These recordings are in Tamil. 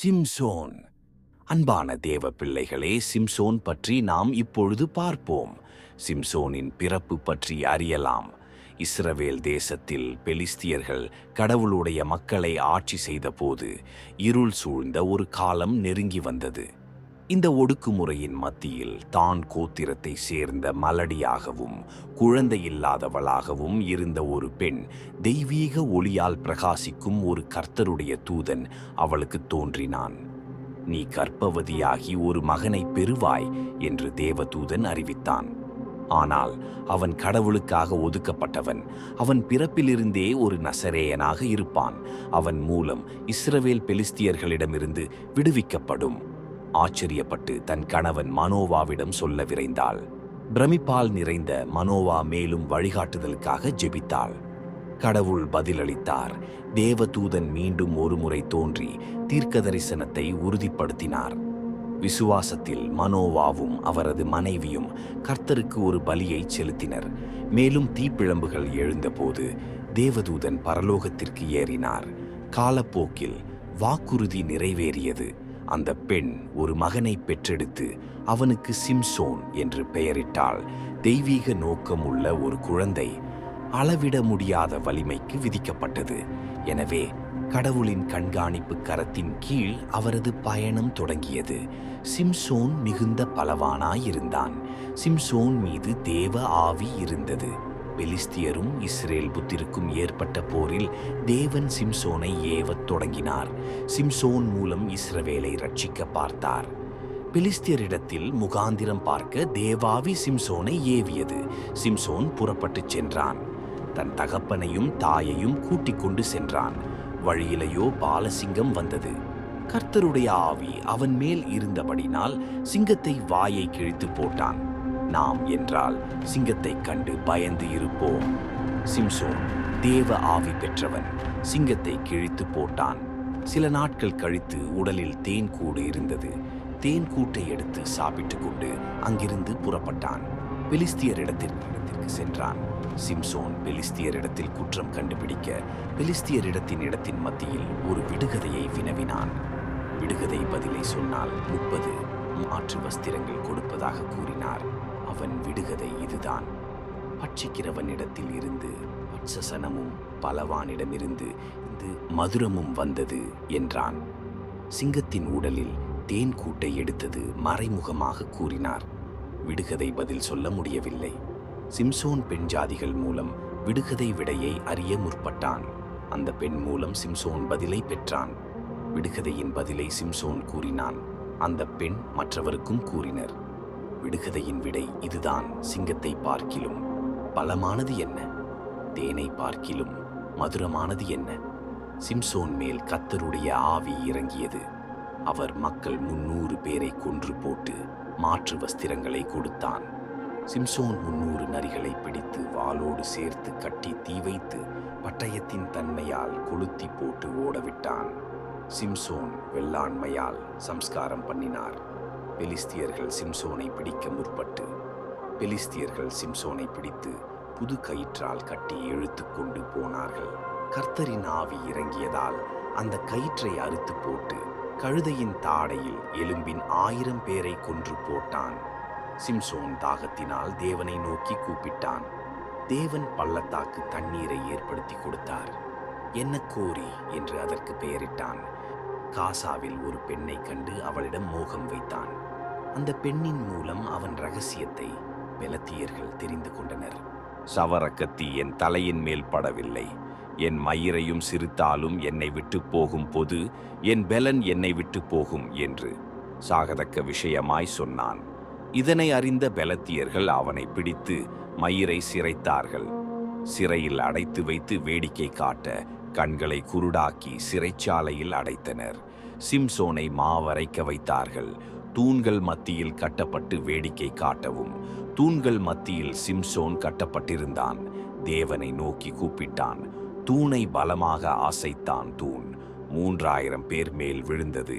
சிம்சோன். அன்பான தேவ பிள்ளைகளே, சிம்சோன் பற்றி நாம் இப்பொழுது பார்ப்போம். சிம்சோனின் பிறப்பு பற்றி அறியலாம். இஸ்ரவேல் தேசத்தில் பெலிஸ்தியர்கள் கடவுளுடைய மக்களை ஆட்சி செய்தபோது இருள் சூழ்ந்த ஒரு காலம் நெருங்கி வந்தது. இந்த ஒடுக்குமுறையின் மத்தியில் தான் கோத்திரத்தை சேர்ந்த மலடியாகவும் குழந்தையில்லாதவளாகவும் இருந்த ஒரு பெண், தெய்வீக ஒளியால் பிரகாசிக்கும் ஒரு கர்த்தருடைய தூதன் அவளுக்கு தோன்றினான். நீ கர்ப்பவதியாகி ஒரு மகனை பெறுவாய் என்று தேவதூதன் அறிவித்தான். ஆனால் அவன் கடவுளுக்காக ஒதுக்கப்பட்டவன். அவன் பிறப்பிலிருந்தே ஒரு நசரேயனாக இருப்பான். அவன் மூலம் இஸ்ரவேல் பெலிஸ்தியர்களிடமிருந்து விடுவிக்கப்படும். ஆச்சரியப்பட்டு தன் கணவன் மனோவாவிடம் சொல்ல விரைந்தாள். பிரமிப்பால் நிறைந்த மனோவா மேலும் வழிகாட்டுதலுக்காக ஜெபித்தாள். கடவுள் பதிலளித்தார். தேவதூதன் மீண்டும் ஒருமுறை தோன்றி தீர்க்க தரிசனத்தை உறுதிப்படுத்தினார். விசுவாசத்தில் மனோவாவும் அவரது மனைவியும் கர்த்தருக்கு ஒரு பலியை செலுத்தினர். மேலும் தீப்பிழம்புகள் எழுந்தபோது தேவதூதன் பரலோகத்திற்கு ஏறினார். காலப்போக்கில் வாக்குறுதி நிறைவேறியது. அந்த பெண் ஒரு மகனை பெற்றெடுத்து அவனுக்கு சிம்சோன் என்று பெயரிட்டாள். தெய்வீக நோக்கம் உள்ள ஒரு குழந்தை அளவிட முடியாத வலிமைக்கு விதிக்கப்பட்டது. எனவே கடவுளின் கண்காணிப்பு கரத்தின் கீழ் அவரது பயணம் தொடங்கியது. சிம்சோன் மிகுந்த பலவானாயிருந்தான். சிம்சோன் மீது தேவ ஆவி இருந்தது. பெலிஸ்தியரும் இஸ்ரேல் புத்திருக்கும் ஏற்பட்ட போரில் தேவன் சிம்சோனை ஏவத் தொடங்கினார். சிம்சோன் மூலம் இஸ்ரவேலை ரட்சிக்க பார்த்தார். பெலிஸ்தியரிடத்தில் முகாந்திரம் பார்க்க தேவாவி சிம்சோனை ஏவியது. சிம்சோன் புறப்பட்டுச் சென்றான். தன் தகப்பனையும் தாயையும் கூட்டிக் கொண்டு சென்றான். வழியிலேயோ பாலசிங்கம் வந்தது. கர்த்தருடைய ஆவி அவன் மேல் இருந்தபடினால் சிங்கத்தை வாயை கிழித்து போட்டான். நாம் என்றால் சிங்கத்தை கண்டு பயந்து இருப்போம். சிம்சோன் தேவ ஆவி பெற்றவன். சிங்கத்தை கிழித்து போட்டான். சில நாட்கள் கழித்து உடலில் தேன்கூடு இருந்தது. தேன்கூட்டை எடுத்து சாப்பிட்டு கொண்டு அங்கிருந்து புறப்பட்டான். பெலிஸ்தியரிடத்திற்கு சென்றான். சிம்சோன் பெலிஸ்தியரிடத்தில் குற்றம் கண்டுபிடிக்க பெலிஸ்தியரிடத்தின் மத்தியில் ஒரு விடுகதையை வினவினான். விடுகதை பதிலை சொன்னால் 30 மாற்று வஸ்திரங்கள் கொடுப்பதாக கூறினார். அவன் விடுகதை இதுதான்: பட்சிக்கிறவனிடத்தில் இருந்து பட்சசனமும் பலவானிடமிருந்து இது மதுரமும் வந்தது என்றான். சிங்கத்தின் உடலில் தேன் கூட்டை எடுத்தது மறைமுகமாக கூறினார். விடுகதை பதில் சொல்ல முடியவில்லை. சிம்சோன் பெண் ஜாதிகள் மூலம் விடுகதை விடையை அறிய முற்பட்டான். அந்த பெண் மூலம் சிம்சோன் பதிலை பெற்றான். விடுகதையின் பதிலை சிம்சோன் கூறினான். அந்த பெண் மற்றவருக்கும் கூறினர். விடுகதையின் விடை இதுதான்: சிங்கத்தை பார்க்கிலும் பலமானது என்ன? தேனை பார்க்கிலும் மதுரமானது என்ன? சிம்சோன் மேல் கர்த்தருடைய ஆவி இறங்கியது. அவர் மக்கள் 300 பேரை கொன்று போட்டு மாற்று வஸ்திரங்களை கொடுத்தான். சிம்சோன் 300 நரிகளை பிடித்து வாளோடு சேர்த்து கட்டி தீ வைத்து பட்டயத்தின் தன்மையால் கொளுத்தி போட்டு ஓடவிட்டான். சிம்சோன் வெள்ளாண்மையால் சம்ஸ்காரம் பண்ணினார். பெலிஸ்தியர்கள் சிம்சோனை பிடிக்க முற்பட்டு பெலிஸ்தியர்கள் சிம்சோனை பிடித்து புது கயிற்றால் கட்டி இழுத்து கொண்டு போனார்கள். கர்த்தரின் ஆவி இறங்கியதால் அந்த கயிற்றை அறுத்து போட்டு கழுதையின் தாடையில் எலும்பின் 1000 பேரை கொன்று போட்டான். சிம்சோன் தாகத்தினால் தேவனை நோக்கி கூப்பிட்டான். தேவன் பள்ளத்தாக்கு தண்ணீரை ஏற்படுத்தி கொடுத்தார். என்ன கோரி என்று அதற்கு பெயரிட்டான். காசாவில் ஒரு பெண்ணை கண்டு அவளிடம் மோகம் வைத்தான். அந்த பெண்ணின் மூலம் அவன் ரகசியத்தை பெலத்தியர்கள் தெரிந்து கொண்டனர். சவரக்கத்தி என் தலையின் மேல் படவில்லை. என் மயிரையும் சிரித்தாலும் என்னை விட்டு போகும் பொது என் பெலன் என்னை விட்டு போகும் என்று சாகதக்க விஷயமாய் சொன்னான். இதனை அறிந்த பெலத்தியர்கள் அவனை பிடித்து மயிரை சிரைத்தார்கள். சிறையில் அடைத்து வைத்து வேடிக்கை காட்ட கண்களை குருடாக்கி சிறைச்சாலையில் அடைத்தனர். சிம்சோனை மாவரைக்க வைத்தார்கள். தூண்கள் மத்தியில் கட்டப்பட்டு வேடிக்கை காட்டவும் தூண்கள் மத்தியில் சிம்சோன் கட்டப்பட்டிருந்தான். தேவனை நோக்கி கூப்பிட்டான். தூணை பலமாக அசைத்தான். தூண் 3000 பேர் மேல் விழுந்தது.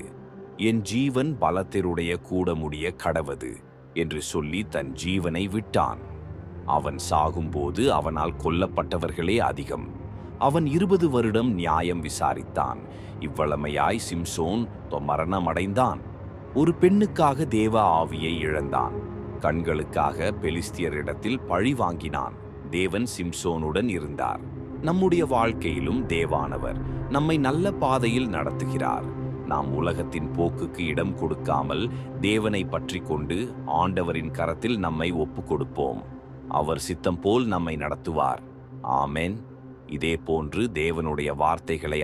என் ஜீவன் பலத்தினுடைய கூட முடிய கடவது என்று சொல்லி தன் ஜீவனை விட்டான். அவன் சாகும்போது அவனால் கொல்லப்பட்டவர்களே அதிகம். அவன் 20 வருடம் நியாயம் விசாரித்தான். இவ்வளமையாய் சிம்சோன் மரணமடைந்தான். ஒரு பெண்ணுக்காக தேவ ஆவியை இழந்தான். கண்களுக்காக பெலிஸ்தியரிடத்தில் பழி வாங்கினான். தேவன் சிம்சோனுடன் இருந்தார். நம்முடைய வாழ்க்கையிலும் தேவானவர் நம்மை நல்ல பாதையில் நடத்துகிறார். நாம் உலகத்தின் போக்குக்கு இடம் கொடுக்காமல் தேவனை பற்றி கொண்டு ஆண்டவரின் கரத்தில் நம்மை ஒப்புக் கொடுப்போம். அவர் சித்தம் போல் நம்மை நடத்துவார். ஆமென். இதே போன்று தேவனுடைய வார்த்தைகளை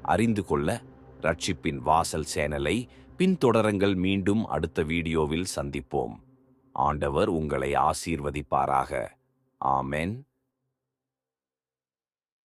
அறிந்து கொள்ள ரட்சிப்பின் வாசல் சேனலை பின்தொடருங்கள். மீண்டும் அடுத்த வீடியோவில் சந்திப்போம். ஆண்டவர் உங்களை ஆசீர்வதிப்பாராக. ஆமென்.